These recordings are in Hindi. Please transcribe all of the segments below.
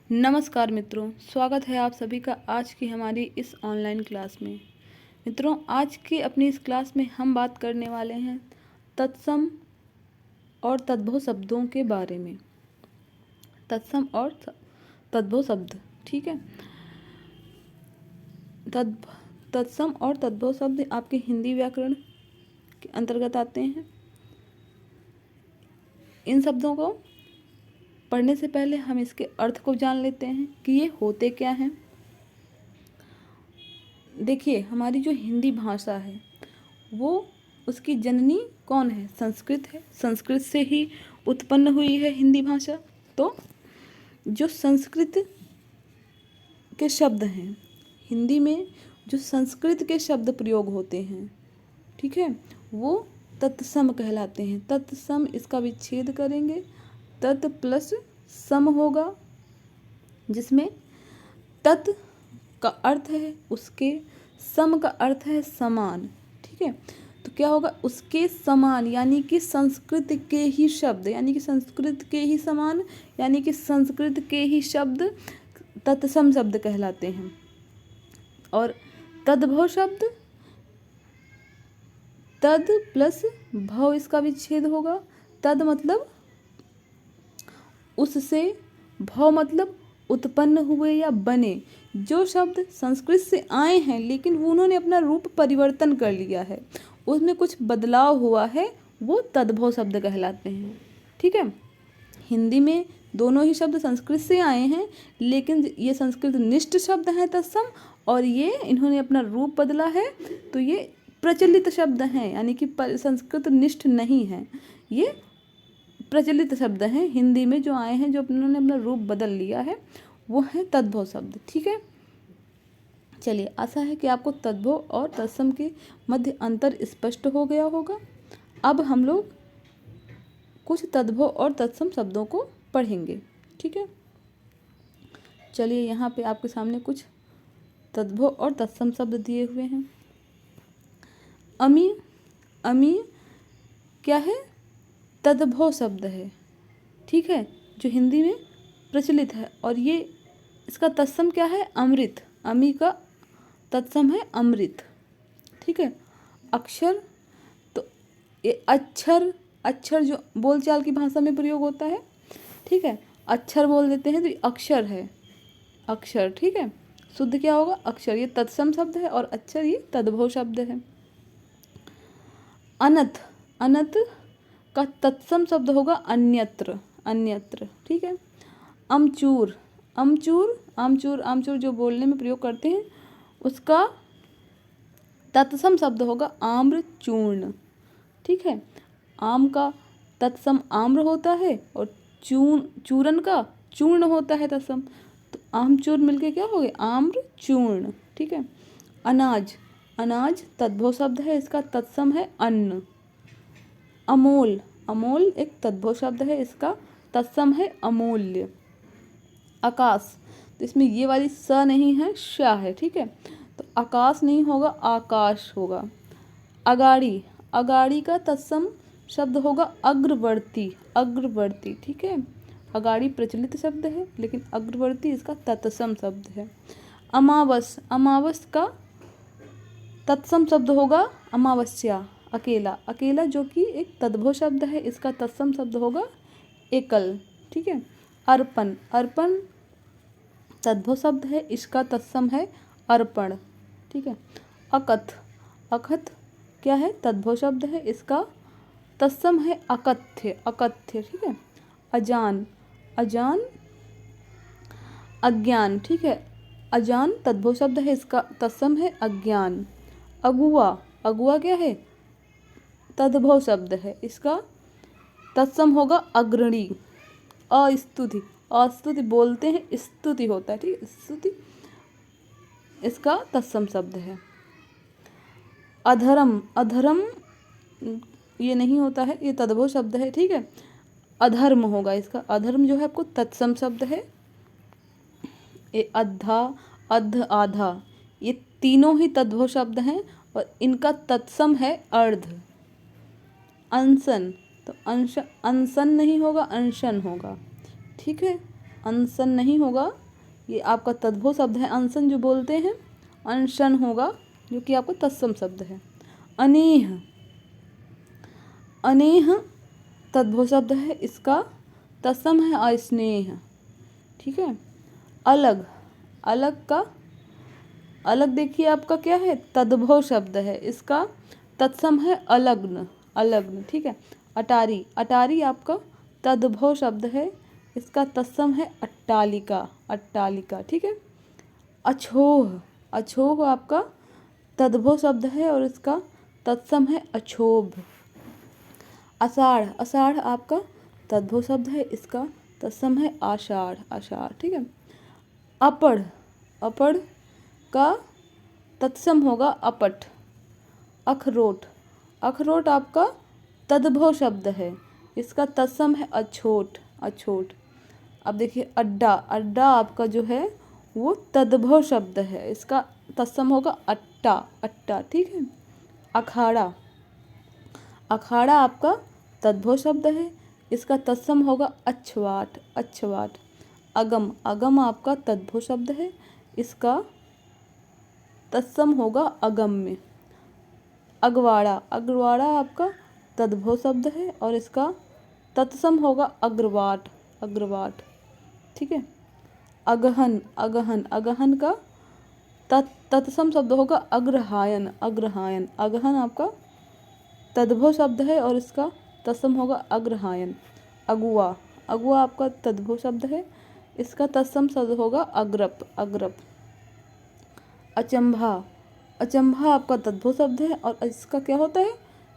नमस्कार मित्रों, स्वागत है आप सभी का आज की हमारी इस ऑनलाइन क्लास में। मित्रों, आज की अपनी इस क्लास में हम बात करने वाले हैं तत्सम और तद्भव शब्दों के बारे में। तत्सम और तद्भव शब्द, ठीक है। तत्सम और तद्भव शब्द आपके हिंदी व्याकरण के अंतर्गत आते हैं। इन शब्दों को पढ़ने से पहले हम इसके अर्थ को जान लेते हैं कि ये होते क्या हैं। देखिए, हमारी जो हिंदी भाषा है वो उसकी जननी कौन है? संस्कृत है। संस्कृत से ही उत्पन्न हुई है हिंदी भाषा। तो जो संस्कृत के शब्द हैं, हिंदी में जो संस्कृत के शब्द प्रयोग होते हैं, ठीक है, वो तत्सम कहलाते हैं। तत्सम, इसका विच्छेद करेंगे, तत् प्लस सम होगा, जिसमें तत् का अर्थ है उसके, सम का अर्थ है समान, ठीक है। तो क्या होगा? उसके समान यानी कि संस्कृत के ही शब्द, यानी कि संस्कृत के ही समान, यानी कि संस्कृत के ही शब्द तत्सम शब्द कहलाते हैं। और तद्भव शब्द, तद प्लस भव, इसका विच्छेद होगा। तद मतलब उससे, भव मतलब उत्पन्न हुए या बने। जो शब्द संस्कृत से आए हैं लेकिन वो उन्होंने अपना रूप परिवर्तन कर लिया है, उसमें कुछ बदलाव हुआ है, वो तद्भव शब्द कहलाते हैं, ठीक है। हिंदी में दोनों ही शब्द संस्कृत से आए हैं, लेकिन ये संस्कृत निष्ठ शब्द हैं तत्सम, और ये इन्होंने अपना रूप बदला है, तो ये प्रचलित शब्द हैं, यानी कि संस्कृत निष्ठ नहीं है, ये प्रचलित शब्द हैं। हिंदी में जो आए हैं, जो उन्होंने अपना रूप बदल लिया है, वो है तद्भव शब्द, ठीक है। चलिए, आशा है कि आपको तद्भव और तत्सम के मध्य अंतर स्पष्ट हो गया होगा। अब हम लोग कुछ तद्भव और तत्सम शब्दों को पढ़ेंगे, ठीक है। चलिए, यहाँ पे आपके सामने कुछ तद्भव और तत्सम शब्द दिए हुए हैं। अमी, अमी क्या है? तद्भव शब्द है, ठीक है, जो हिंदी में प्रचलित है। और ये इसका तत्सम क्या है? अमृत। अमी का तत्सम है अमृत, ठीक है। अक्षर, तो ये अक्षर, अक्षर जो बोलचाल की भाषा में प्रयोग होता है, ठीक है, अक्षर बोल देते हैं तो ये अक्षर है, अक्षर, ठीक है। शुद्ध क्या होगा? अक्षर। ये तत्सम शब्द है और अक्षर ये तद्भव शब्द है। अनथ, अनथ का तत्सम शब्द होगा अन्यत्र, अन्यत्र, ठीक है। अमचूर, अमचूर, आमचूर, आमचूर जो बोलने में प्रयोग करते हैं, उसका तत्सम शब्द होगा आम्र चूर्ण, ठीक है। आम का तत्सम आम्र होता है और चूर्ण का चूर्ण होता है तत्सम, तो आमचूर मिलके क्या हो गया? आम्र चूर्ण, ठीक है। अनाज, अनाज तद्भव शब्द है, इसका तत्सम है अन्न। अमोल, अमोल एक तद्भव शब्द है, इसका तत्सम है अमूल्य। आकाश, तो इसमें ये वाली स नहीं है, श है, ठीक है, तो आकाश नहीं होगा, आकाश होगा। अगाड़ी, अगाड़ी का तत्सम शब्द होगा अग्रवर्ती, अग्रवर्ती, ठीक है। अगाड़ी प्रचलित शब्द है, लेकिन अग्रवर्ती इसका तत्सम शब्द है। अमावस, अमावस का तत्सम शब्द होगा अमावस्या, अकेला, अकेला जो कि एक तद्भव शब्द है, इसका तत्सम शब्द होगा एकल, ठीक है। अर्पण, अर्पण तद्भव शब्द है, इसका तत्सम है अर्पण, ठीक है। अकथ, अकथ क्या है? तद्भव शब्द है, इसका तत्सम है अकथ्य, अकथ्य, ठीक है। अजान, अजान अज्ञान, ठीक है, अजान तद्भव शब्द है, इसका तत्सम है अज्ञान। अगुआ, अगुआ क्या है? तद्भव शब्द है, इसका तत्सम होगा अग्रणी। अस्तुति, अस्तुति बोलते हैं, स्तुति होता है, ठीक है, स्तुति, इसका तत्सम शब्द है। अधर्म, अधर्म ये नहीं होता है, ये तद्भव शब्द है, ठीक है, अधर्म होगा इसका। अधर्म जो है आपको तत्सम शब्द है। ये अद्धा, अध, आधा, ये तीनों ही तद्भव शब्द हैं और इनका तत्सम है अर्ध। अनशन, तो अनशन नहीं होगा, अनशन होगा, ठीक है। अनशन नहीं होगा, ये आपका तद्भव शब्द है। अनशन जो बोलते हैं, अनशन होगा जो कि आपका तत्सम शब्द है। अनेह, अनेह तद्भव शब्द है, इसका तत्सम है अस्नेह। ठीक है। अलग, अलग का, अलग देखिए आपका क्या है, तद्भव शब्द है, इसका तत्सम है अलग्न, अलग्न। ठीक है। अटारी, अटारी आपका तद्भव शब्द है, इसका तत्सम है अट्टालिका, अट्टालिका। ठीक है। अछोह, अछोह आपका तद्भव शब्द है और इसका तत्सम है अछोभ। आषाढ़, आषाढ़ आपका तद्भव शब्द है, इसका तत्सम है आषाढ़, आषाढ़। ठीक है। अपढ़, अपढ़ का तत्सम होगा अपट। अखरोट, अखरोट आपका तद्भव शब्द है, इसका तत्सम है अछोट, अछोट। अब देखिए अड्डा, अड्डा आपका जो है वो तद्भव शब्द है, इसका तत्सम होगा अट्टा, अट्टा। ठीक है। अखाड़ा, अखाड़ा आपका तद्भव शब्द है, इसका तत्सम होगा अछवाट, अछवाट। अगम, अगम आपका तद्भव शब्द है, इसका तत्सम होगा अगम्य। अगवाड़ा, अगवाड़ा आपका तद्भव शब्द है और इसका तत्सम होगा अग्रवाट, अग्रवाट। ठीक है। अगहन, अगहन, अगहन का तत्सम शब्द होगा अग्रहायन, अग्रहायन। अगहन आपका तद्भव शब्द है और इसका तत्सम होगा अग्रहायन। अगुआ, अगुआ आपका तद्भव शब्द है, इसका तत्सम शब्द होगा अग्रप, अग्रप। अचंभा, अचंभा आपका तद्भव शब्द है और इसका क्या होता है,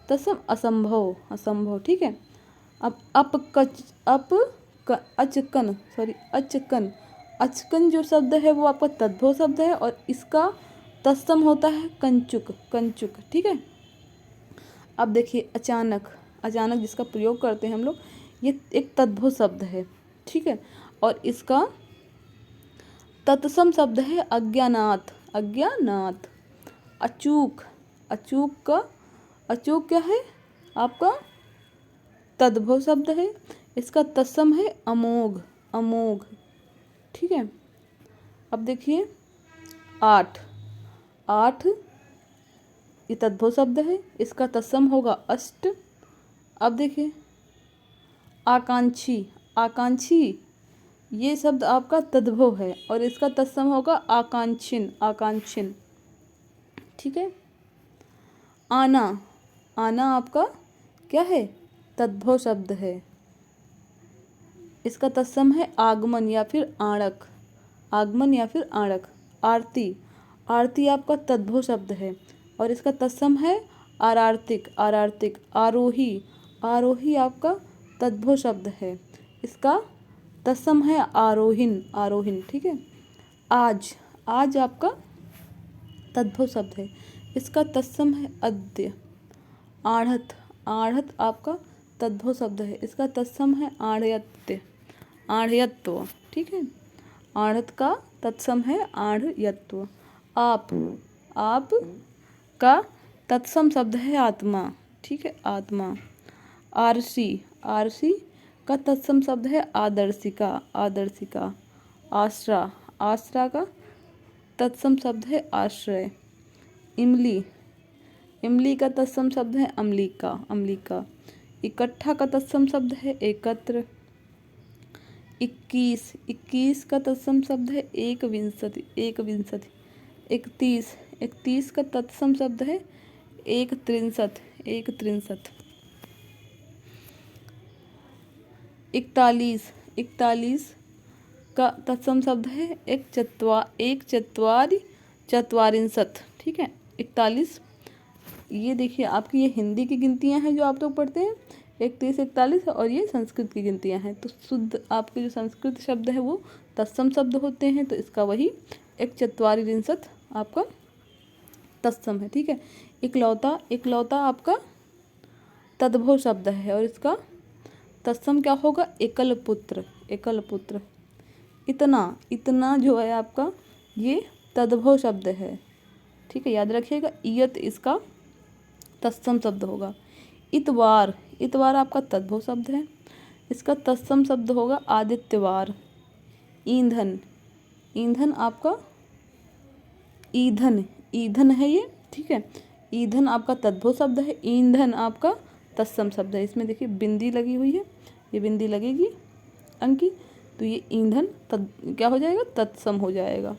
तत्सम असंभव, असंभव। ठीक है। अब अपकच, अचकन, सॉरी अचकन, अचकन जो शब्द है वो आपका तद्भव शब्द है और इसका तत्सम होता है कंचुक, कंचुक। ठीक है। अब देखिए अचानक, अचानक जिसका प्रयोग करते हैं हम लोग, ये एक तद्भव शब्द है। ठीक है। और इसका तत्सम शब्द है अज्ञानात, अज्ञानात। अचूक, अचूक का, अचूक क्या है आपका तद्भव शब्द है, इसका तत्सम है अमोघ, अमोघ। ठीक है। अब देखिए आठ, आठ ये तद्भव शब्द है, इसका तत्सम होगा अष्ट। अब देखिए आकांक्षी, आकांक्षी ये शब्द आपका तद्भव है और इसका तत्सम होगा आकांक्षिन, आकांक्षिन। ठीक है। आना, आना आपका क्या है, तद्भव शब्द है, इसका तत्सम है आगमन या फिर आड़क, आगमन या फिर आड़क। आरती, आरती आपका तद्भव शब्द है और इसका तत्सम है आरार्तिक, आरार्तिक। आरोही, आरोही आपका तद्भव शब्द है, इसका तत्सम है आरोहिन, आरोहिन। ठीक है। आज, आज आपका तद्भव शब्द है, इसका तत्सम है अद्य। आढ़त, आढ़त आपका तद्भव शब्द है, इसका तत्सम है आढ़यत्य, आढ़यत्व। ठीक है। आढ़त का तत्सम है आढ़यत्व। आप, आप का तत्सम शब्द है आत्मा। ठीक है, आत्मा। आरसी, आरसी का तत्सम शब्द है आदर्शिका, आदर्शिका। आश्रा, आश्रा का तत्सम शब्द है आश्रय। इमली, इमली का तत्सम शब्द है अम्लिका, अम्लिका। इकट्ठा का तत्सम शब्द है एकत्र। 21, 21 का तत्सम शब्द है एकविंशति, एकविंशति। 31, 31 का तत्सम शब्द है एकत्रिंशत्, एकत्रिंशत्। 41, 41 का तत्सम शब्द है एक चत्वारि, चत्वारिंशत्। ठीक है। 41 ये देखिए आपकी ये हिंदी की गिनतियां हैं जो आप लोग पढ़ते हैं, 31, 41, और ये संस्कृत की गिनतियां हैं। तो शुद्ध आपके जो संस्कृत शब्द है वो तत्सम शब्द होते हैं, तो इसका वही एक चत्वारिंशत् आपका तत्सम है। ठीक है। इकलौता, इकलौता आपका तद्भव शब्द है और इसका तत्सम क्या होगा, एकल पुत्र, एकल पुत्र। इतना, इतना जो है आपका ये तद्भव शब्द है। ठीक है, याद रखिएगा। इयत इसका तत्सम शब्द होगा। इतवार, इतवार आपका तद्भव शब्द है, इसका तत्सम शब्द होगा आदित्यवार। ईंधन, ईंधन आपका ईंधन, ईंधन है ये, ठीक है। ईंधन आपका तद्भव शब्द है, ईंधन आपका तत्सम शब्द है। इसमें देखिए बिंदी लगी हुई है, ये बिंदी लगेगी अंकी, तो ये ईंधन क्या हो जाएगा, तत्सम हो जाएगा।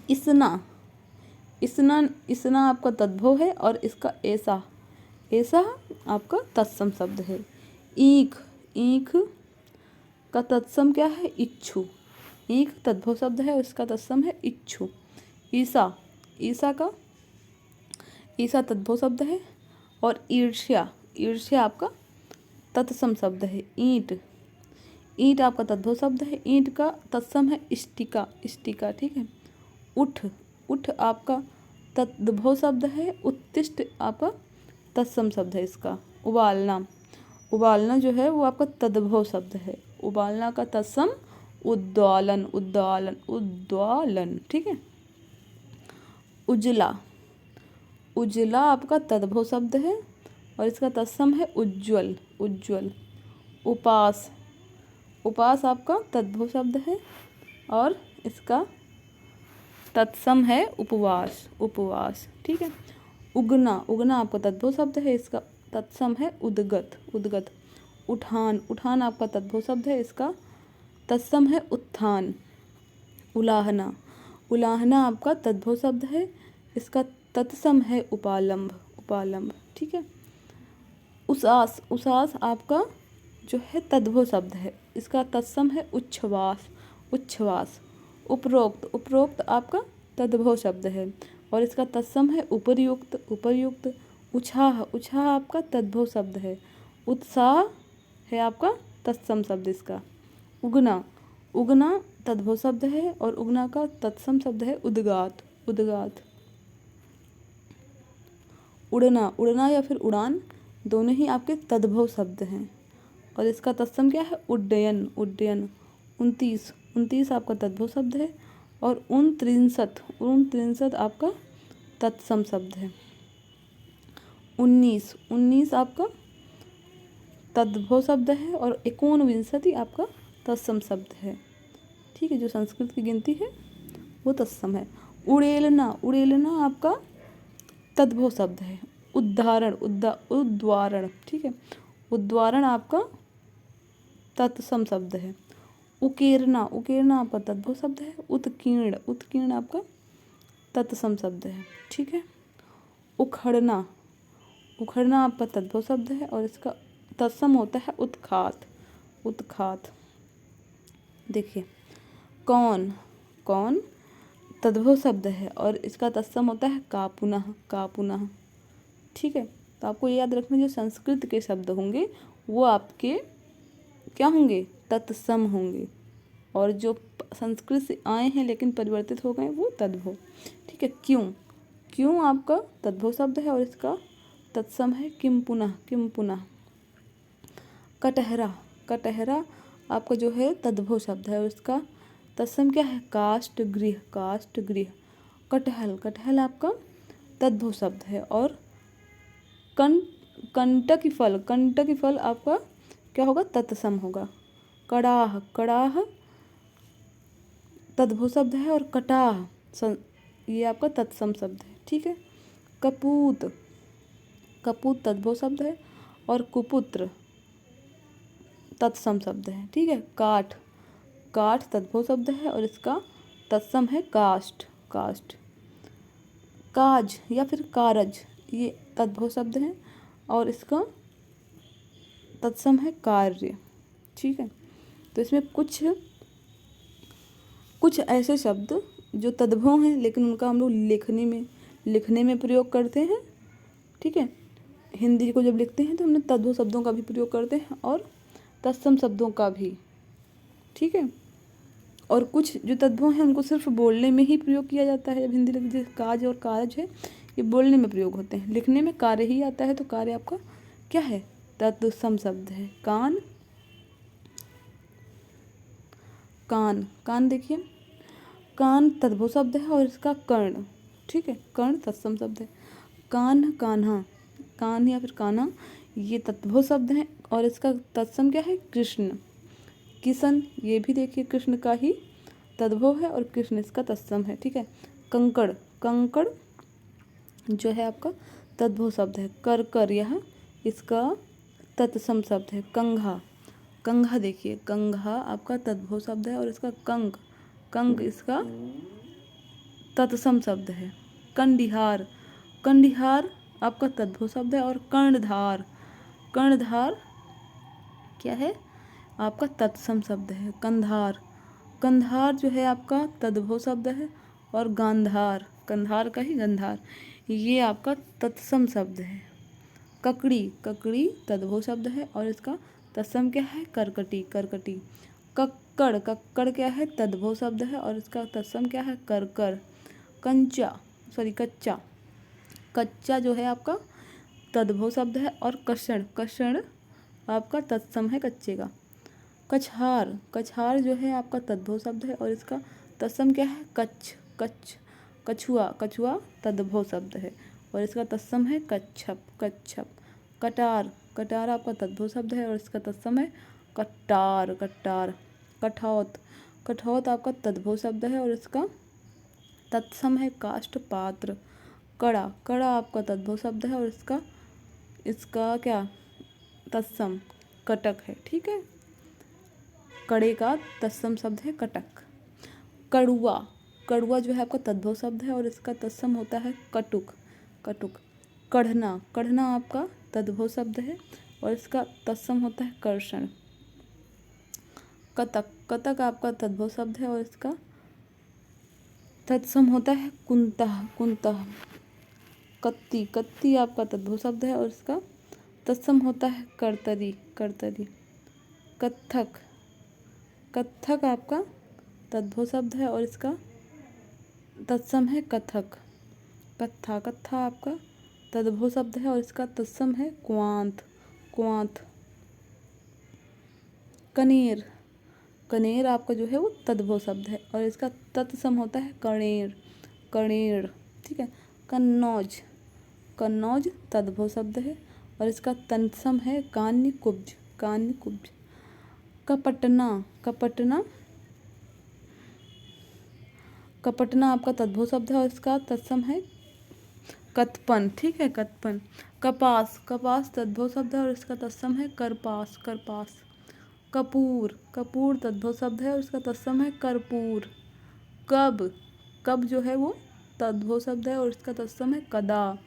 इसना, इसना, इसना आपका तद्भव है और इसका ऐसा, ऐसा आपका तत्सम शब्द है। ईख, ईख का तत्सम क्या है, इच्छु, ईख तद्भव शब्द है और इसका तत्सम है इच्छु। ईसा, ईसा का, ईसा तद्भव शब्द है और ईर्ष्या, ईर्ष्या आपका तत्सम शब्द है। ईंट, ईंट आपका तद्भव शब्द है, ईंट का तत्सम है इष्टिका, इष्टिका, ठीक है। उठ, उठ आपका तद्भव शब्द है, उत्तिष्ठ आपका तत्सम शब्द है इसका। उबालना, उबालना जो है वो आपका तद्भव शब्द है, उबालना का तत्सम उद्वालन, उद्वालन, उद्वालन, ठीक है। उजला, उजला आपका तद्भव शब्द है और इसका तत्सम है उज्ज्वल, उज्ज्वल। उपास, उपास आपका तद्भव शब्द है और इसका तत्सम है उपवास, उपवास, ठीक है। उगना, उगना आपका तद्भव शब्द है, इसका तत्सम है उद्गत, उद्गत। उठान, उठान आपका तद्भव शब्द है, इसका तत्सम है उत्थान। उलाहना, उलाहना आपका तद्भव शब्द है, इसका तत्सम है उपालंब, उपालंब, ठीक है। उसास, उसास आपका जो है तद्भव शब्द है, इसका तत्सम है उच्छ्वास, उच्छ्वास। उपरोक्त, उपरोक्त आपका तद्भव शब्द है और इसका तत्सम है उपर्युक्त, उपर्युक्त। उछाह, उछाह आपका तद्भव शब्द है, उत्साह है आपका तत्सम शब्द इसका। उगना, उगना तद्भव शब्द है और उगना का तत्सम शब्द है उद्गात, उद्गात। उड़ना, उड़ना या फिर उड़ान दोनों ही आपके तद्भव शब्द हैं और इसका तत्सम क्या है, उड्डयन, उड्डयन। 29, 29 आपका तद्भव शब्द है और 29, 29 आपका तत्सम शब्द है। 19, 19 आपका तद्भव शब्द है और 29 आपका तत्सम शब्द है, ठीक है। जो संस्कृत की गिनती है वो तत्सम है। उड़ेलना, उड़ेलना आपका तद्भव शब्द है। उद्धारण, उद्वारण, ठीक है। उद्वारण आपका तत्सम शब्द है। उकेरना, उकेरना आपका तद्भव शब्द है। उत्कीर्ण, उत्कीर्ण आपका तत्सम शब्द है, ठीक है। उखड़ना, उखड़ना आपका तद्भव शब्द है और इसका तत्सम होता है उत्खात, उत्खात। देखिए कौन, कौन तद्भव शब्द है और इसका तत्सम होता है का पुनः, का पुनः, ठीक है। तो आपको याद रखना जो संस्कृत के शब्द होंगे वो आपके क्या होंगे, तत्सम होंगे और जो संस्कृत से आए हैं लेकिन परिवर्तित हो गए वो तद्भव, ठीक है। क्यों, क्यों आपका तद्भव शब्द है और इसका तत्सम है किम पुनः, किम पुनः। कटहरा, कटहरा आपका जो है तद्भव शब्द है और इसका तत्सम क्या है, काष्ठ गृह, काष्ठ गृह। कटहल, कटहल आपका तद्भव शब्द है और कंटकी फल, कंटकी फल आपका क्या होगा, तत्सम होगा। कड़ाह, कड़ाह तद्भव शब्द है और कटाह ये आपका तत्सम शब्द है, ठीक है। कपूत, कपूत तद्भव शब्द है और कुपुत्र तत्सम शब्द है, ठीक है। काठ, काठ तद्भव शब्द है और इसका तत्सम है काष्ठ, काष्ठ। काज या फिर कारज ये तद्भव शब्द है और इसका तत्सम है कार्य, ठीक है। तो इसमें कुछ कुछ ऐसे शब्द जो तद्भव हैं लेकिन उनका हम लोग लिखने में प्रयोग करते हैं, ठीक है। हिंदी को जब लिखते हैं तो हमने तद्भव शब्दों का भी प्रयोग करते हैं और तत्सम शब्दों का भी, ठीक है। और कुछ जो तद्भव हैं उनको सिर्फ बोलने में ही प्रयोग किया जाता है। जब हिंदी लिखते जैसे काज और कारज है ये बोलने में प्रयोग होते हैं, लिखने में कार्य ही आता है तो कार्य आपका क्या है, तत्सम शब्द है। कान, कान, कान देखिए कान तद्भव शब्द है और इसका कर्ण, ठीक है, कर्ण तत्सम शब्द है। कान, कान्हा, कान या फिर कान्हा ये तद्भव शब्द हैं और इसका तत्सम क्या है, कृष्ण, किशन, ये भी देखिए कृष्ण का ही तद्भव है और कृष्ण इसका तत्सम है, ठीक है। कंकड़, कंकड़ जो है आपका तद्भव शब्द है। कर कर, यह इसका तत्सम शब्द है। कंघा, कंघा देखिए, कंघा आपका तद्भव शब्द है और इसका कंग, कंग इसका तत्सम शब्द है। कंडिहार, कंडिहार आपका तद्भव शब्द है और कर्णधार, कर्णधार क्या है आपका तत्सम शब्द है। कंधार, कंधार जो है आपका तद्भव शब्द है और गांधार, कंधार का ही गंधार, ये आपका तत्सम शब्द है। ककड़ी, ककड़ी तद्भव शब्द है और इसका तत्सम क्या है करकटी, करकटी। कक्कड़, कक्कड़ क्या है तद्भव शब्द है और इसका तत्सम क्या है करकर। कंचा, कच्चा, कच्चा जो है आपका तद्भव शब्द है और कषण, कषण आपका तत्सम है कच्चे का। कछार, कछार जो है आपका तद्भव शब्द है और इसका तत्सम क्या है कच्छ, कच्छ। कछुआ, कछुआ तद्भव शब्द है और इसका तत्सम है कच्छप, कच्छप। कटार, कटार आपका तद्भव शब्द है और इसका तत्सम है कट्टार, कट्टार। कठौत, कठौत आपका तद्भव शब्द है और इसका तत्सम है काष्ठ पात्र। कड़ा, कड़ा आपका तद्भव शब्द है और इसका क्या तत्सम कटक है, ठीक है। कड़े का तत्सम शब्द है कटक। कड़ुआ, कड़ुआ जो है आपका तद्भव शब्द है और इसका तत्सम होता है कटुक, कटुक। कढ़ना, कढ़ना आपका तद्भव शब्द है और इसका तत्सम होता है कर्षण। कतक, कतक आपका तद्भव शब्द है और इसका तत्सम होता है कुंतः, कुंतः। कत्ती, कत्ती आपका तद्भव शब्द है और इसका तत्सम होता है कर्तरी, कर्तरी। कत्थक, कत्थक आपका तद्भव शब्द है और इसका तत्सम है कथक। कत्था, कत्था आपका तद्भव शब्द है और इसका तत्सम है क्वांत, क्वांत। कनेर, कनेर आपका जो है वो तद्भव शब्द है और इसका तत्सम होता है कणेर, कणेर, ठीक है। कन्नौज, कन्नौज तद्भव शब्द है और इसका तत्सम है कान्य कुब्ज, कान्य कुब्ज। कपटना, कपटना, कपटना आपका तद्भव शब्द है और इसका तत्सम है कतपन, ठीक है, कतपन। कपास, कपास तद्भव शब्द है और इसका तत्सम है करपास, करपास। कपूर, कपूर तद्भव शब्द है और इसका तत्सम है कर्पूर। कब, कब जो है वो तद्भव शब्द है और इसका तत्सम है कदा।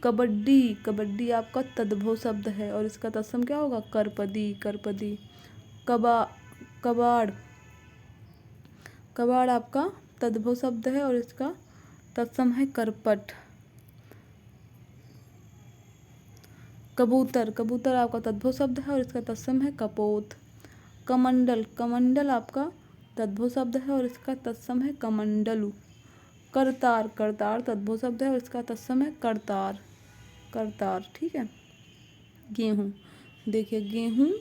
कबड्डी, कबड्डी आपका तद्भव शब्द है और इसका तत्सम क्या होगा करपदी, करपदी। कबाड़, कबाड़ आपका तद्भव शब्द है और इसका तत्सम है करपट। कबूतर, कबूतर आपका तद्भव शब्द है और इसका तत्सम है कपोत। कमंडल, कमंडल आपका तद्भव शब्द है और इसका तत्सम है कमंडलु। करतार, करतार तद्भव शब्द है और इसका तत्सम है करतार, करतार, ठीक है। गेहूँ, देखिए गेहूँ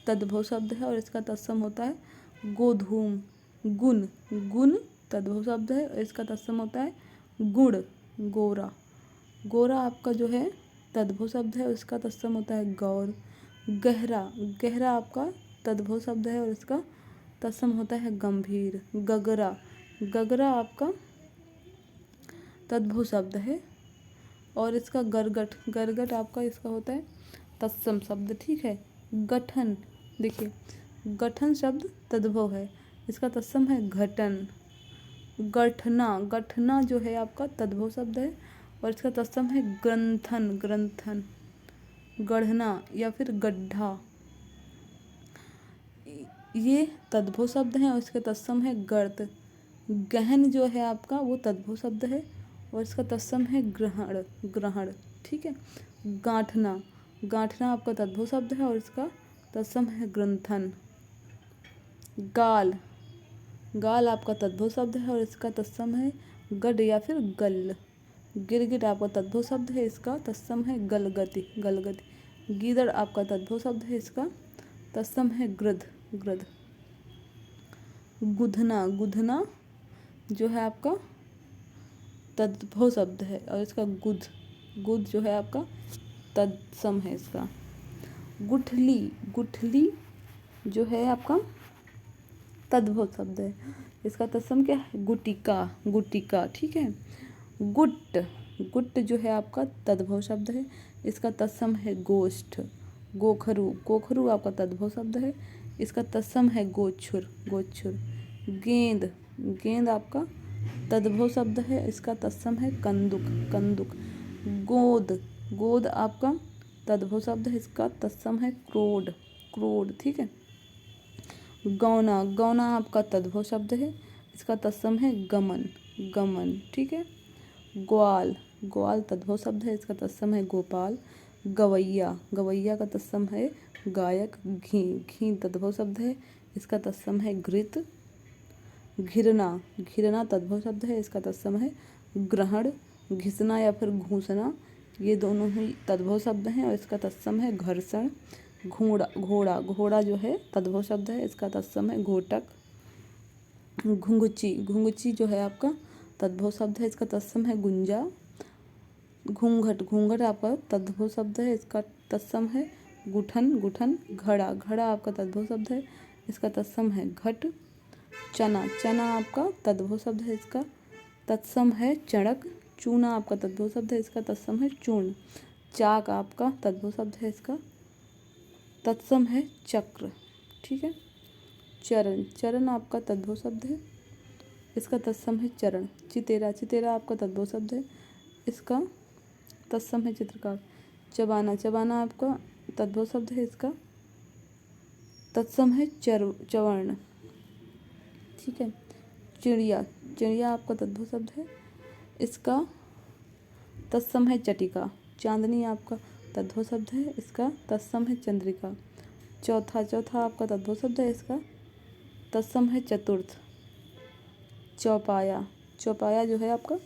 तद्भव शब्द है और इसका तत्सम होता है गोधूम। गुण, गुण तद्भव शब्द है और इसका तत्सम होता है गुड़, गोरा। गोरा आपका जो है तद्भव शब्द है और इसका तत्सम होता है गौर। गहरा, गहरा आपका तद्भव शब्द है और इसका तत्सम होता है गंभीर। गगरा, गगरा आपका तद्भव शब्द है और इसका गरगट, गरगट आपका इसका होता है तत्सम शब्द, ठीक है। गठन, देखिए गठन शब्द तद्भव है, इसका तत्सम है घटन। गठना, गठना जो है आपका तद्भव शब्द है और इसका तत्सम है ग्रंथन, ग्रंथन। गढ़ना या फिर गड्ढा, ये तद्भव शब्द हैं और इसका तत्सम है गर्त। गहन जो है आपका वो तद्भव शब्द है और इसका तत्सम है ग्रहण, ग्रहण, ठीक है। गांठना, गांठना आपका तद्भव शब्द है और इसका तत्सम है ग्रंथन। गाल, गाल आपका तद्भव शब्द है और इसका तत्सम है गड या फिर गल। गिरगिट आपका तद्भव शब्द है, इसका तत्सम है गलगति, गलगति। गीदड़ आपका तद्भव शब्द है, इसका तत्सम है गृध, गृध। गुधना, गुधना जो है आपका तद्भव शब्द है और इसका गुध, गुध जो है आपका तत्सम है इसका। गुठली, गुठली जो है आपका तद्भव शब्द है। इसका तत्सम क्या है? गुटिका, गुटिका, ठीक है। गुट्ट, गुट्ट जो है आपका तद्भव शब्द है। इसका तत्सम है गोष्ठ। गोखरू, गोखरू आपका तद्भव शब्द है। इसका तत्सम है गोछुर, गोछुर। गेंद, गेंद आपका तद्भव शब्द है। इसका तत्सम है कंदुक, कंदुक। गोद, गोद आपका तद्भव शब्द है। इसका तत्सम है क्रोड, क्रोड, ठीक है। गौना, गौना आपका तद्भव शब्द है। इसका तत्सम है गमन, गमन, ठीक है। ग्वाल, ग्वाल तद्भव शब्द है। इसका तत्सम है गोपाल। गवैया, गवैया का तत्सम है गायक। घी, घी तद्भव शब्द है। इसका तत्सम है घृत। घिरना, घिरना तद्भव शब्द है। इसका तत्सम है ग्रहण। घिसना या फिर घूसना, ये दोनों ही तद्भव शब्द हैं और इसका तत्सम है घर्षण। घोड़ा, घोड़ा, घोड़ा जो है तद्भव शब्द है। इसका तत्सम है घोटक। घुंघची, घुंघची जो है आपका तद्भव शब्द है। इसका तत्सम है गुंजा। घूंघट, घूंघट आपका तद्भव शब्द है। इसका तत्सम है गुठन, गुठन। घड़ा, घड़ा आपका तद्भव शब्द है। इसका तत्सम है घट। चना, चना आपका तद्भव शब्द है। इसका तत्सम है चणक। चूना आपका तद्भव शब्द है। इसका तत्सम है चूर्ण। चाक आपका तद्भव शब्द है। इसका तत्सम है चक्र, ठीक है। चरण, चरण आपका तद्भव शब्द है। इसका तत्सम है चरण। चितेरा, चितेरा आपका तद्भव शब्द है। इसका तत्सम है चित्रकार। चबाना, चबाना आपका तद्भव शब्द है। इसका तत्सम है चवर्ण, ठीक है। चिड़िया, चिड़िया आपका तद्भव शब्द है। इसका तत्सम है चटिका। चांदनी आपका तद्भव शब्द है। इसका तत्सम है चंद्रिका। चौथा, चौथा आपका तद्भव शब्द है। इसका तत्सम है चतुर्थ। चौपाया, चौपाया जो है आपका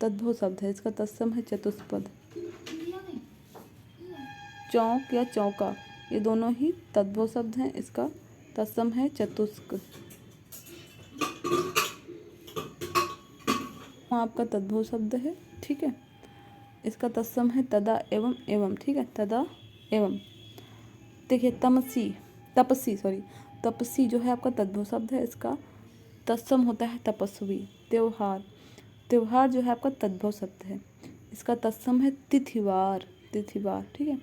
तद्भव शब्द है। इसका तत्सम है चतुष्पद। चौक या चौका, ये दोनों ही तद्भव शब्द हैं। इसका तत्सम है चतुष्क। आपका तद्भव शब्द है, ठीक है। इसका तत्सम है तदा एवं एवं, ठीक है, तदा एवं। देखिए तमसी, तपसी, सॉरी, तपसी जो है आपका तद्भव शब्द है। इसका तत्सम होता है तपस्वी। त्योहार, त्योहार जो है आपका तद्भव शब्द है। इसका तत्सम है तिथिवार, तिथिवार, ठीक है।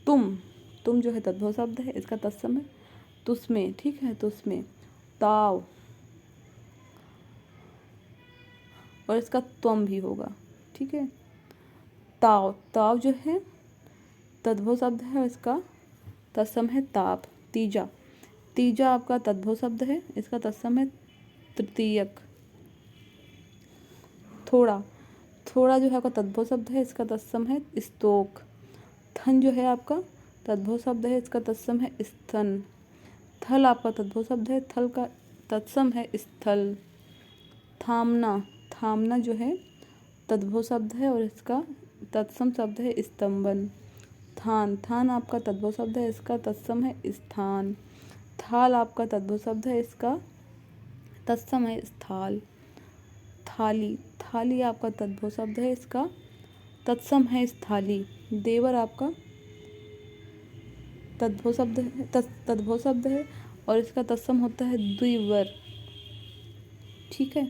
तुम, तुम जो है तद्भव शब्द है। इसका तत्सम है तुस्मे, ठीक है, तुस्मे। ताव, और इसका त्वम भी होगा, ठीक है। ताव, ताव जो है तद्भव शब्द है और इसका तत्सम है ताप। तीजा, तीजा आपका तद्भव शब्द है। इसका तत्सम है तृतीयक। थोड़ा, थोड़ा जो है आपका तद्भव शब्द है। इसका तत्सम है स्तोक। थन जो है आपका तद्भव शब्द है। इसका तत्सम है स्तन। थल आपका तद्भव शब्द है। थल का तत्सम है स्थल। थामना, थामना जो है तद्भव शब्द है और इसका तत्सम शब्द है स्तंभन। थान, थान आपका तद्भव शब्द है। इसका तत्सम है स्थान। थाल आपका तद्भव शब्द है। इसका तत्सम है स्थाल। थाली, थाली आपका तद्भव शब्द है। इसका तत्सम है स्थाली। देवर आपका तद्भव शब्द है, तद्भव शब्द है और इसका तत्सम होता है द्विवर, ठीक है।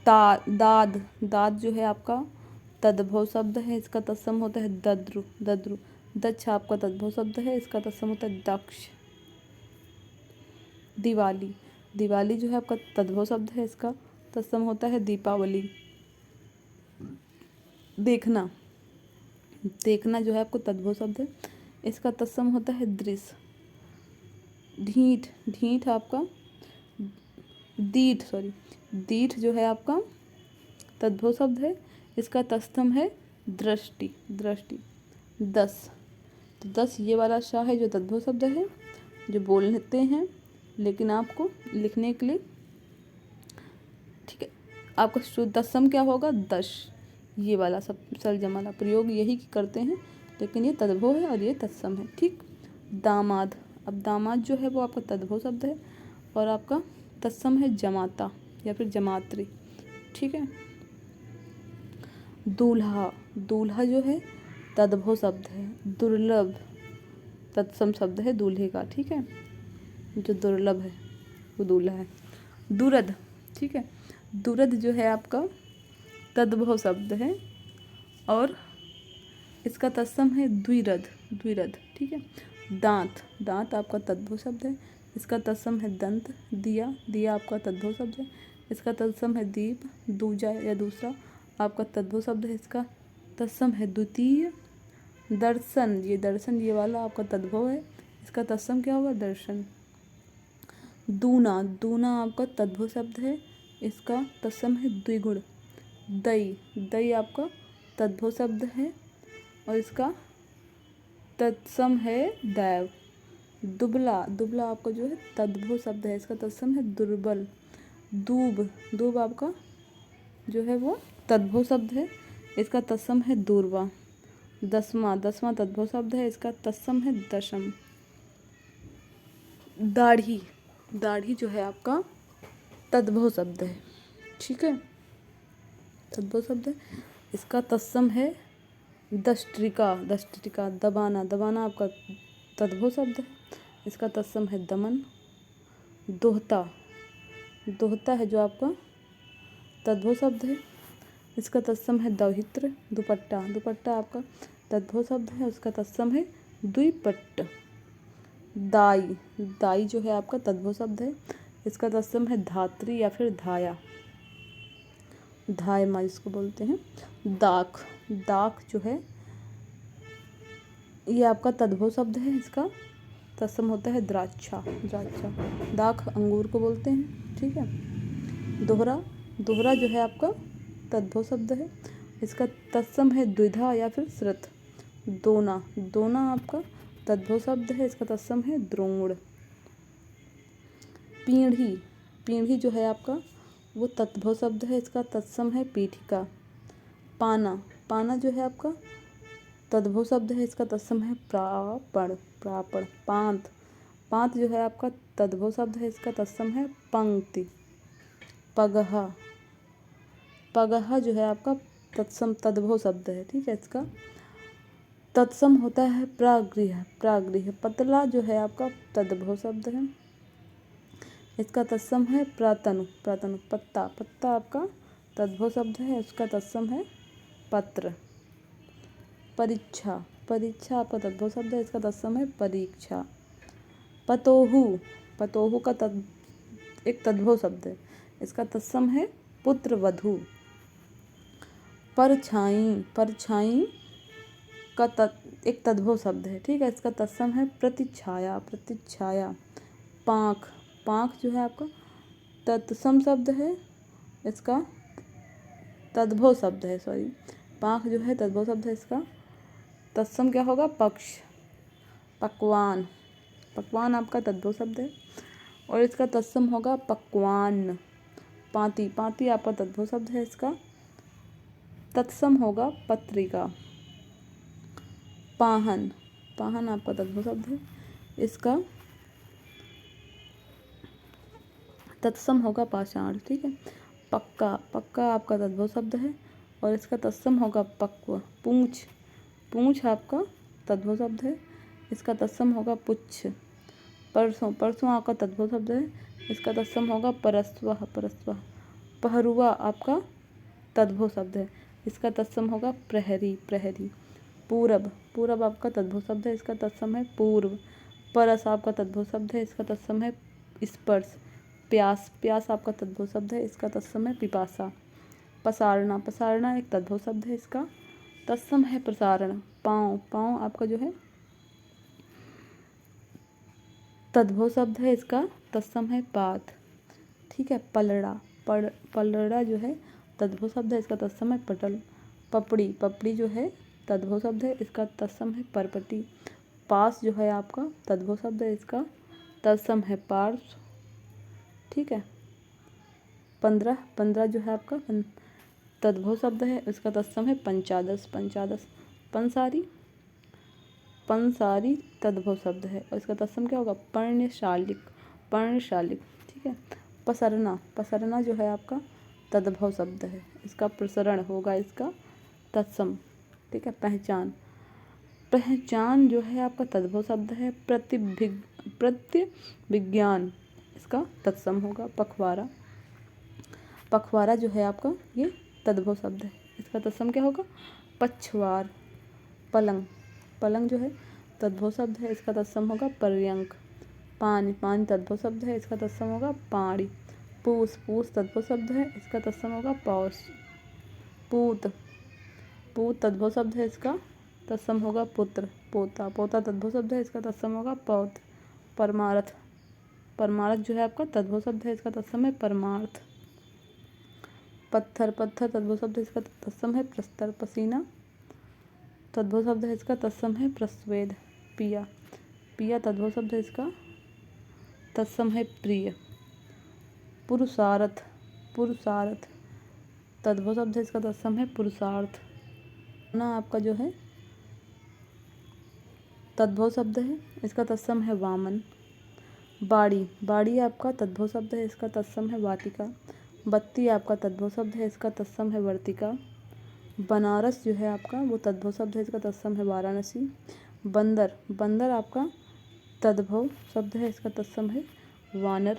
दाद, दाद जो है आपका तद्भव शब्द है। इसका तत्सम होता है दद्रु, दद्रु। दक्ष आपका तद्भव शब्द है। इसका तत्सम होता है दक्ष। दिवाली, दिवाली जो है आपका तद्भव शब्द है। इसका तत्सम होता है दीपावली। देखना, देखना जो है आपको तद्भव शब्द है। इसका तत्सम होता है दृश्य। ढीठ, ढीठ आपका दीठ, सॉरी, दीठ जो है आपका तद्भव शब्द है। इसका तत्सम है दृष्टि, दृष्टि। 10, तो 10 ये वाला शाह है जो तद्भव शब्द है, जो बोल लेते हैं लेकिन आपको लिखने के लिए, ठीक है, आपका शुद्ध तत्सम क्या होगा? 10, ये वाला सब सरजमाला प्रयोग यही करते हैं, लेकिन ये तद्भव है और ये तत्सम है, ठीक। दामाद, अब दामाद जो है वो आपका तद्भव शब्द है और आपका तत्सम है जमाता या फिर जमात्री, ठीक है। दूल्हा, दूल्हा जो है तद्भव शब्द है। दुर्लभ तत्सम शब्द है दूल्हे का, ठीक है, जो दुर्लभ है। वो दूल्हा है। दुरद, ठीक है, दुरद जो है आपका तद्भव शब्द है और इसका तत्सम है द्विरद, द्विरद, ठीक है। दांत, दांत आपका तद्भव शब्द है, इसका तत्सम है दंत। दिया, दिया आपका तद्भव शब्द है, इसका तत्सम है दीप। दूजा या दूसरा आपका तद्भव शब्द है, इसका तत्सम है द्वितीय। दर्शन, ये दर्शन ये वाला आपका तद्भव है, इसका तत्सम क्या होगा दर्शन। दूना, दूना आपका तद्भव शब्द है, इसका तत्सम है द्विगुण। दई, दई आपका तद्भव शब्द है और इसका तत्सम है दैव। दुबला, दुबला आपका जो है तद्भव शब्द है, इसका तत्सम है दुर्बल। दूब, दूब आपका जो है वो तद्भव शब्द है, इसका तत्सम है दूर्वा। दसवां, दसवां तद्भव शब्द है, इसका तत्सम है दशम। दाढ़ी, दाढ़ी जो है आपका तद्भव शब्द है, ठीक है, तद्भव शब्द है, इसका तत्सम है दष्ट्रिका, दष्ट्रिका। दबाना, दबाना आपका तद्भव शब्द है, इसका तत्सम है दमन। दोहता, दोहता है जो आपका तद्भव शब्द है, इसका तत्सम है दौहित्र। दुपट्टा, दुपट्टा आपका तद्भव शब्द है, उसका तत्सम है द्विपट्ट। दाई, दाई जो है आपका तद्भव शब्द है, इसका तत्सम है धात्री या फिर धाया, धाय माँ जिसको बोलते हैं। दाख, दाख जो है ये आपका तद्भव शब्द है, इसका तत्सम होता है द्राक्षा, द्राक्षा। दाख अंगूर को बोलते हैं, ठीक है। दोहरा, दोहरा जो है आपका तद्भव शब्द है, इसका तत्सम है द्विधा या फिर श्रुत। दोना, दोना आपका तद्भव शब्द है, इसका तत्सम है द्रोण। पीढ़ी, पीढ़ी जो है आपका वो तद्भव शब्द है, इसका तत्सम है पीठिका। पाना, पाना जो है आपका तद्भव शब्द है, इसका तत्सम है प्रापण, प्रापण। पांत, पांत जो है आपका तद्भव शब्द है, इसका तत्सम है पंक्ति। पगहा, पगहा जो है आपका तत्सम तद्भव शब्द है, ठीक है, इसका तत्सम होता है प्रागृह, प्रागृह। पतला जो है आपका तद्भव शब्द है, इसका तत्सम है प्रातनु, प्रातनु। पत्ता, पत्ता आपका तद्भव शब्द है, उसका तत्सम है पत्र। परीक्षा, परीक्षा आपका तद्भव शब्द है, इसका तत्सम है परीक्षा। पतोहू, पतोहू का एक तद्भव शब्द है, इसका तत्सम है पुत्र वधू। परछाई, परछाई का एक तद्भव शब्द है, ठीक है, इसका तत्सम है प्रतिछाया, प्रतिछाया। पाँख, पाँख जो है आपका तत्सम शब्द है, इसका तद्भव शब्द है, सॉरी, पाँख जो है तद्भव शब्द है, इसका तत्सम क्या होगा पक्ष। पकवान, पकवान आपका तद्भव शब्द है और इसका तत्सम होगा पकवान। पाती, पाती आपका तद्भव शब्द है, इसका तत्सम होगा पत्रिका। पाहन, पाहन आपका तद्भव शब्द है, इसका तत्सम होगा पाषाण, ठीक है। पक्का, पक्का आपका तद्भव शब्द है और इसका तत्सम होगा पक्व। पूंछ, पूंछ आपका तद्भव शब्द है, इसका तत्सम होगा पुच्छ। परसों, परसों आपका तद्भव शब्द है, इसका तत्सम होगा परस्वः, परस्वः। पहरुआ आपका तद्भव शब्द है, इसका तत्सम होगा प्रहरी, प्रहरी। पूरब, पूरब आपका तद्भव शब्द है, इसका तत्सम है पूर्व। परस आपका तद्भव शब्द है, इसका तत्सम है स्पर्श। प्यास, प्यास आपका तद्भव शब्द है, इसका तत्सम है पिपासा। पसारना, पसारना एक तद्भव शब्द है, इसका तत्सम है प्रसारण। पाँव, पाँव आपका जो है तद्भव शब्द है, इसका तत्सम है पात, ठीक है। पलड़ा, पलड़ा जो है तद्भव शब्द है, इसका तत्सम है पटल। पपड़ी, पपड़ी जो है तद्भव शब्द है, इसका तत्सम है परपटी। पास जो है आपका तद्भव शब्द है, इसका तत्सम है पार्श्व, ठीक है। 15, 15 जो है आपका तद्भव शब्द है, इसका तत्सम है पंचादश, पंचादश। पंसारी, पंसारी तद्भव शब्द है और इसका तत्सम क्या होगा पर्णशालिक, पर्णशालिक, ठीक है। पसरना, पसरना जो है आपका तद्भव शब्द है, इसका प्रसरण होगा इसका तत्सम, ठीक है। पहचान, पहचान जो है आपका तद्भव शब्द है। प्रत्यभिज्ञान, इसका तत्सम होगा पखवाड़ा। पखवाड़ा जो है आपका ये तद्भव शब्द है, इसका तत्सम क्या होगा पछवार। पलंग, पलंग जो है तद्भव शब्द है, इसका तत्सम होगा पर्यंक। पानी, पानी तद्भव शब्द है, इसका तत्सम होगा पाड़ी। पूस, पूस तद्भव शब्द है, इसका तत्सम होगा पौष। पूत, पूत तद्भव शब्द है, इसका तत्सम होगा पुत्र। पोता, पोता तद्भव शब्द है, इसका तत्सम होगा पौत्र। परमार्थ, परमार्थ जो है आपका तद्भव शब्द है, इसका तत्सम है परमार्थ। पत्थर, पत्थर तद्भव शब्द है, इसका तत्सम है प्रस्तर। पसीना तद्भव शब्द है, इसका तत्सम है प्रस्वेद। पिया, पिया तद्भव शब्द है, इसका तत्सम है प्रिय। पुरुषार्थ, पुरुषार्थ तद्भव शब्द है, इसका तत्सम है पुरुषार्थ। ना आपका जो है तद्भव शब्द है, इसका तत्सम है वामन। बाड़ी, बाड़ी आपका तद्भव शब्द है, इसका तत्सम है वाटिका। बत्ती आपका तद्भव शब्द है, इसका तत्सम है वर्तिका। बनारस जो है आपका वो तद्भव शब्द है, इसका तत्सम है वाराणसी। बंदर, बंदर आपका तद्भव शब्द है, इसका तत्सम है वानर।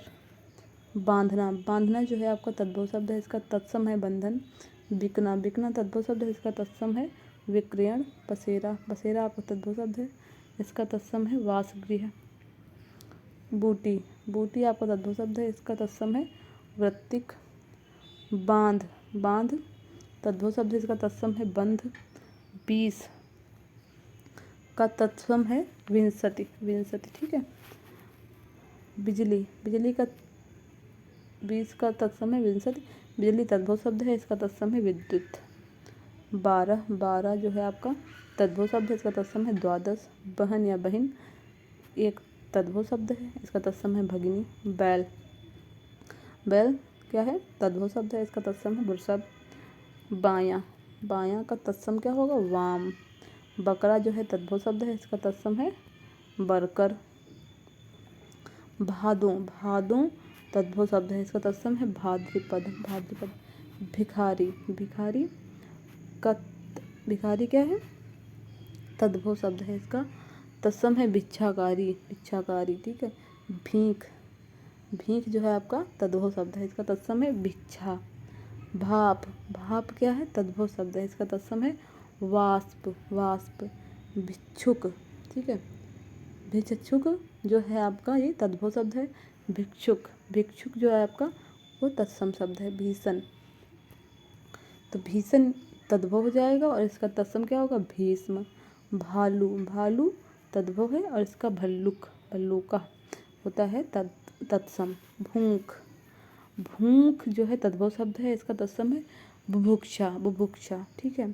बांधना, बांधना जो है आपका तद्भव शब्द है, इसका तत्सम है बंधन। बिकना, बिकना तद्भव शब्द है, इसका तत्सम है विक्रयण। बसेरा, बसेरा आपका तद्भव शब्द है, इसका तत्सम है वासगृह। बूटी, बूटी आपका तद्भव शब्द है, इसका तत्सम है वृत्तिक। बांध, बांध तद्भव शब्द है, इसका तत्सम है बंध। 20 का तत्सम है विंशति, विंशति ठीक है। बिजली, बिजली का 20 का तत्सम है विंशति। बिजली तद्भव शब्द है, इसका तत्सम है विद्युत। 12, 12 जो है आपका तद्भव शब्द है, इसका तत्सम है द्वादश। बहन या बहिन एक तद्भव शब्द है, इसका तत्सम है भगिनी। बैल, बैल क्या है तद्भव शब्द है, इसका तत्सम है वृषभ। बायां, बायां का तत्सम क्या होगा वाम। बकरा जो है तद्भव शब्द है, इसका तत्सम है बरकर। भादों, भादों तद्भव शब्द है, इसका तत्सम है भाद्रपद, भाद्रपद। भिखारी, भिखारी का भिखारी क्या है तद्भव शब्द है, इसका तत्सम है भिक्षाकारी, भिक्षाकारी ठीक है। भीख, भीख जो है आपका तद्भव शब्द है, इसका तत्सम है भिक्षा। भाप, भाप क्या है तद्भव शब्द है, इसका तत्सम है वाष्प, वाष्प। भिक्षुक ठीक है, भिक्षुक जो है आपका ये तद्भव शब्द है। भिक्षुक, भिक्षुक जो है आपका वो तत्सम शब्द है। भीषण, तो भीषण तद्भव हो जाएगा और इसका तत्सम क्या होगा भीष्म। भालू, भालू तद्भव है और इसका भल्लुक, भल्लुका होता है तत्सम। भूख, भूख जो है तद्भव शब्द है, इसका तत्सम है बुभुक्षा, बुभुक्षा ठीक है।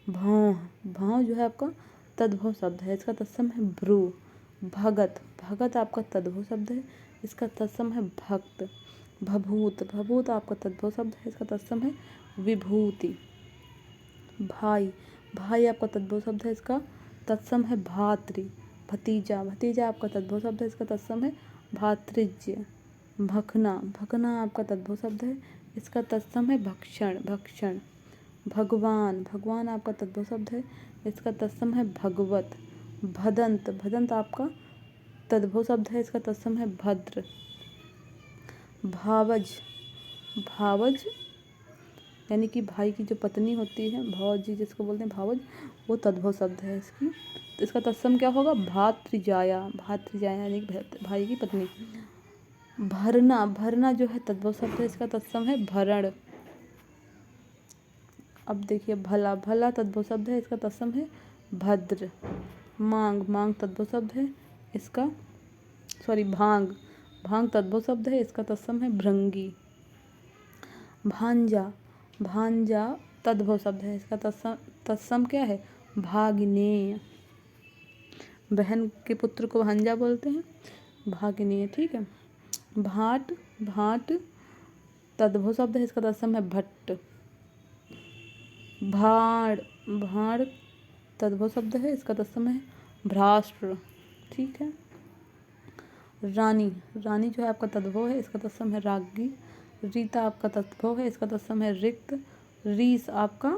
भाव, भाव जो है आपका तद्भव शब्द है, इसका तत्सम है भ्रू। भगत, भगत आपका तद्भव शब्द है, इसका तत्सम है भक्त। भभूत, भभूत आपका तद्भव शब्द है, इसका तत्सम है विभूति। भाई, भाई आपका तद्भव शब्द है, इसका तत्सम है भातृ। भतीजा, भतीजा आपका तद्भव शब्द है, इसका तत्सम है भातृज्य। भखना, भखना आपका तद्भव शब्द है, इसका तत्सम है भक्षण, भक्षण। भगवान, भगवान आपका तद्भव शब्द है, इसका तत्सम है भगवत। भदंत, भदंत आपका तद्भव शब्द है, इसका तत्सम है भद्र। भावज, भावज यानी कि भाई की जो पत्नी होती है भावजी जिसको बोलते हैं भावज, वो तद्भव शब्द है इसकी, तो इसका तत्सम क्या होगा भातृजाया, भातृजाया यानी कि भाई की पत्नी। भरना, भरना जो है तद्भव शब्द है, इसका तत्सम है भरण। अब देखिए भला, भला तद्भव शब्द है, इसका तत्सम है भद्र। मांग, मांग तद्भव शब्द है, इसका भांग, भांग तद्भव शब्द है, इसका तत्सम है भृंगी। भांजा, भांजा तद्भव शब्द है, इसका तत्सम क्या है भागिनेय। बहन के पुत्र को भांजा बोलते हैं, भागिनेय ठीक है। भाट, भाट तद्भव शब्द है, इसका तत्सम है भट्ट। भाड़, भाड़ तद्भव शब्द है, इसका तत्सम है भ्राष्ट्र ठीक है। रानी, रानी जो है आपका तद्भव है, इसका तत्सम है राज्ञी। रीता आपका तद्भव है, इसका तत्सम है रिक्त। रीस आपका,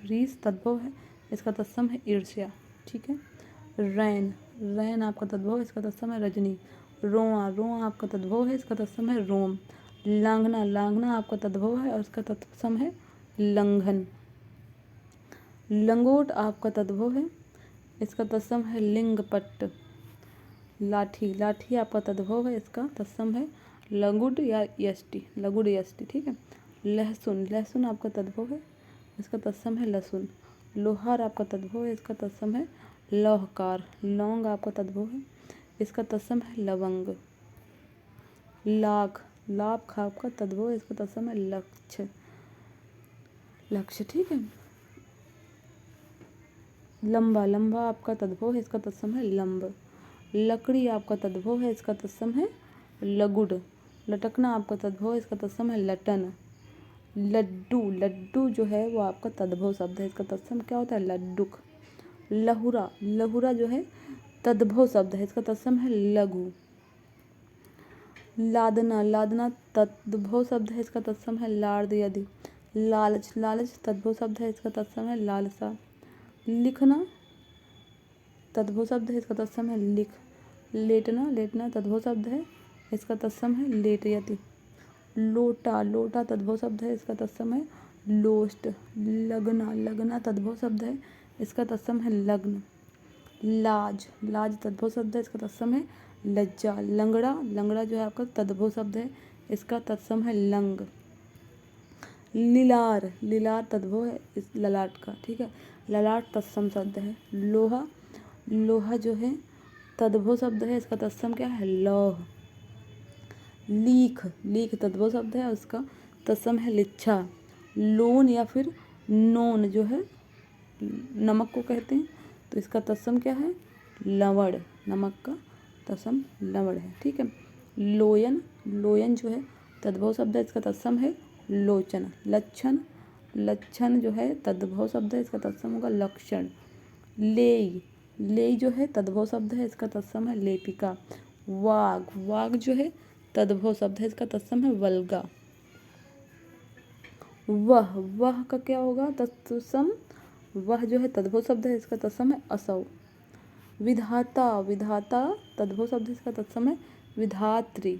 रीस तद्भव है, इसका तत्सम है ईर्ष्या ठीक है। रैन, रैन आपका तद्भव है, इसका तत्सम है रजनी। रोआ, रोआ आपका तद्भव है, इसका तत्सम है रोम। लांघना, लांघना आपका तद्भव है और इसका तत्सम है लंघन। लंगोट आपका तद्भव है, इसका तत्सम है लिंगपट्ट। लाठी, लाठी आपका तद्भव है, इसका तत्सम है लगुड या यष्टि, लगुड यष्टि, ठीक है। लहसुन, लहसुन आपका तद्भव है, इसका तत्सम है लहसुन। लोहार आपका तद्भव है, इसका तत्सम है लौहकार। लौंग आपका तद्भव है, इसका तत्सम है लवंग। लाख, लाभ आपका तद्भव है, इसका तत्सम है लक्ष्य, लक्ष्य, ठीक है। लंबा, लंबा आपका तद्भव है, इसका तत्सम है लंब। लकड़ी आपका तद्भव है, इसका तत्सम है लगुड। लटकना आपका तद्भव है, इसका तत्सम है लटन। लड्डू, लड्डू जो है वो आपका तद्भव शब्द है, इसका तत्सम क्या होता है लड्डुक। लहुरा, लहुरा जो है तद्भव शब्द है, इसका तत्सम है लघु। लादना, लादना तद्भव शब्द है, इसका तत्सम है लार्द यदि। लालच, लालच तद्भव शब्द है, इसका तत्सम है लालसा। लिखना तद्भव शब्द है, इसका तत्सम है लिख। लेटना, लेटना तद्भव शब्द है, इसका तत्सम है लेटयति। लोटा, लोटा तद्भव शब्द है, इसका तत्सम है लोष्ट। लगना, लगना तद्भव शब्द है, इसका तत्सम है लग्न। लाज, लाज तद्भव शब्द है, इसका तत्सम है लज्जा। लंगड़ा, लंगड़ा जो है आपका तद्भव शब्द है, इसका तत्सम है लंग। लिलार, लिलार तद्भव है इस ललाट का, ठीक है। ललाट तत्सम शब्द है। लोहा, लोहा जो है तद्भव शब्द है, इसका तत्सम क्या है लौह। लीख, लीख तद्भव शब्द है, उसका तत्सम है लिच्छा। लोन या फिर नोन जो है नमक को कहते हैं, तो इसका तत्सम क्या है लवण, नमक का तत्सम लवण है, ठीक है। लोयन, लोयन जो है तद्भव शब्द है, इसका तत्सम है लोचन। लक्षण, लक्षण जो है तद्भव शब्द है, इसका तत्सम होगा लक्षण। लेई, लेई जो है तद्भव शब्द है, इसका तत्सम है लेपिका। वाग, वाग जो है तद्भव शब्द है, इसका तत्सम है वल्गा। वह, वह का क्या होगा तत्सम, वह जो है तद्भव शब्द है, इसका तत्सम है असौ। विधाता, विधाता तद्भव शब्द है, इसका तत्सम है विधात्री।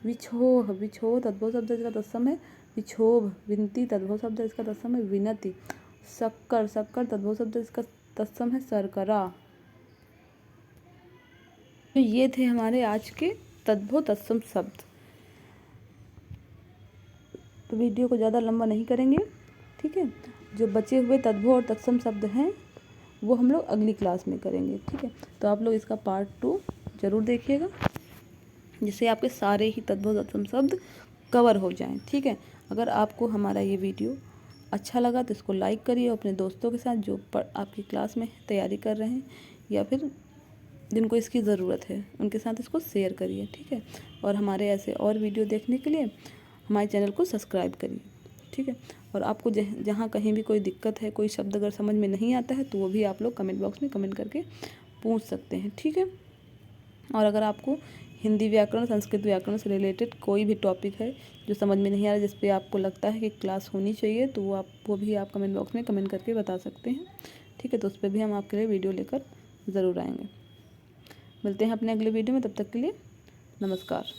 विछोह, विछोह तद्भव शब्द है, इसका तत्सम है विक्षोभ। विनती तद्भव शब्द है, इसका तत्सम है विनति। शक्कर, शक्कर तद्भव शब्द है, इसका तत्सम है शर्करा। तो ये थे हमारे आज के तद्भव तत्सम शब्द। तो वीडियो को ज़्यादा लंबा नहीं करेंगे, ठीक है। जो बचे हुए तद्भव और तत्सम शब्द हैं वो हम लोग अगली क्लास में करेंगे, ठीक है। तो आप लोग इसका पार्ट 2 ज़रूर देखिएगा, जिससे आपके सारे ही तद्भव तत्सम शब्द कवर हो जाएं, ठीक है। अगर आपको हमारा ये वीडियो अच्छा लगा तो इसको लाइक करिए, अपने दोस्तों के साथ जो आपकी क्लास में तैयारी कर रहे हैं या फिर जिनको इसकी ज़रूरत है उनके साथ इसको शेयर करिए, ठीक है। और हमारे ऐसे और वीडियो देखने के लिए हमारे चैनल को सब्सक्राइब करिए, ठीक है। और आपको जहाँ कहीं भी कोई दिक्कत है, कोई शब्द अगर समझ में नहीं आता है तो वो भी आप लोग कमेंट बॉक्स में कमेंट करके पूछ सकते हैं, ठीक है। और अगर आपको हिंदी व्याकरण, संस्कृत व्याकरण से रिलेटेड कोई भी टॉपिक है जो समझ में नहीं आ रहा, जिस पे आपको लगता है कि क्लास होनी चाहिए, तो वो भी आप कमेंट बॉक्स में कमेंट करके बता सकते हैं, ठीक है। तो उस पर भी हम आपके लिए वीडियो लेकर ज़रूर आएंगे। मिलते हैं अपने अगले वीडियो में, तब तक के लिए नमस्कार।